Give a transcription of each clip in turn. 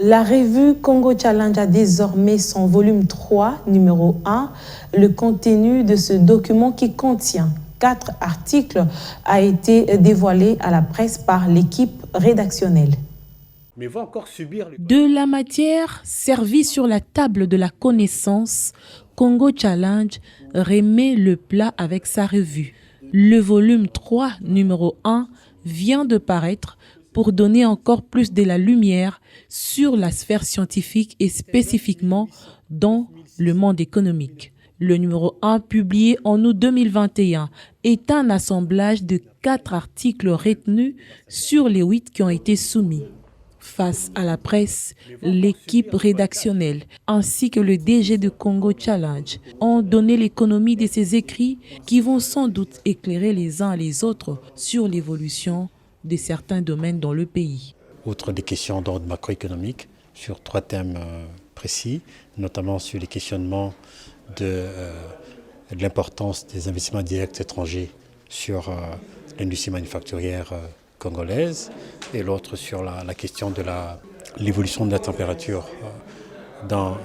La revue Congo Challenge a désormais son volume 3, numéro 1. Le contenu de ce document qui contient 4 articles a été dévoilé à la presse par l'équipe rédactionnelle. Mais va encore subir de la matière servie sur la table de la connaissance, Congo Challenge remet le plat avec sa revue. Le volume 3, numéro 1, vient de paraître pour donner encore plus de la lumière sur la sphère scientifique et spécifiquement dans le monde économique. Le numéro 1, publié en août 2021, est un assemblage de 4 articles retenus sur les 8 qui ont été soumis. Face à la presse, l'équipe rédactionnelle ainsi que le DG de Congo Challenge ont donné l'économie de ces écrits qui vont sans doute éclairer les uns les autres sur l'évolution de certains domaines dans le pays. Outre des questions d'ordre macroéconomique sur 3 thèmes précis, notamment sur les questionnements de l'importance des investissements directs étrangers sur l'industrie manufacturière congolaise et l'autre sur la question de l'évolution de la température dans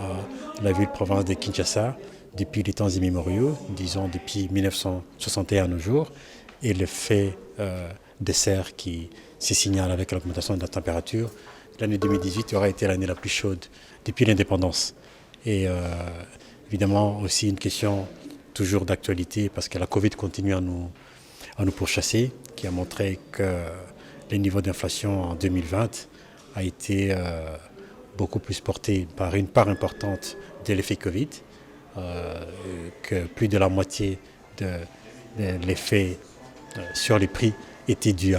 la ville-province de Kinshasa depuis les temps immémoriaux, disons depuis 1961 à nos jours, et le fait de serre qui se signale avec l'augmentation de la température. L'année 2018 aura été l'année la plus chaude depuis l'indépendance. Et évidemment aussi une question toujours d'actualité parce que la Covid continue à nous pourchasser, qui a montré que le niveau d'inflation en 2020 a été beaucoup plus porté par une part importante de l'effet Covid, que plus de la moitié de l'effet sur les prix était dû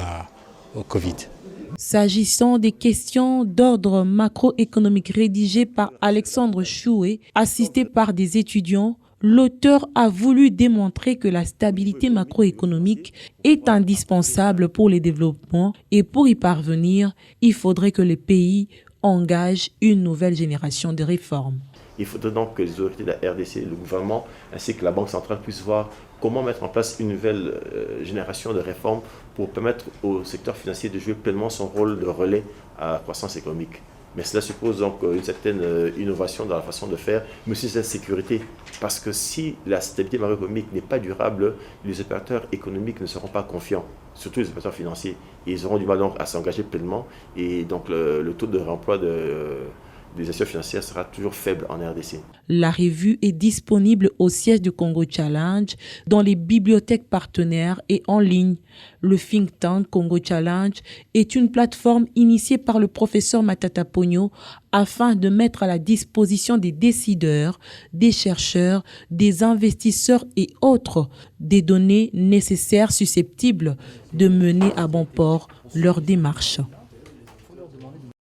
au Covid. S'agissant des questions d'ordre macroéconomique rédigées par Alexandre Choué, assisté par des étudiants, l'auteur a voulu démontrer que la stabilité macroéconomique est indispensable pour le développement et pour y parvenir, il faudrait que le pays engage une nouvelle génération de réformes. Il faudrait donc que les autorités de la RDC, le gouvernement ainsi que la Banque centrale puissent voir comment mettre en place une nouvelle génération de réformes pour permettre au secteur financier de jouer pleinement son rôle de relais à la croissance économique. Mais cela suppose donc une certaine innovation dans la façon de faire, mais aussi cette sécurité. Parce que si la stabilité macroéconomique n'est pas durable, les opérateurs économiques ne seront pas confiants, surtout les opérateurs financiers. Et ils auront du mal donc à s'engager pleinement et donc le taux de réemploi des institutions financières sera toujours faible en RDC. La revue est disponible au siège du Congo Challenge, dans les bibliothèques partenaires et en ligne. Le think tank Congo Challenge est une plateforme initiée par le professeur Matata Pogno afin de mettre à la disposition des décideurs, des chercheurs, des investisseurs et autres des données nécessaires susceptibles de mener à bon port leur démarche.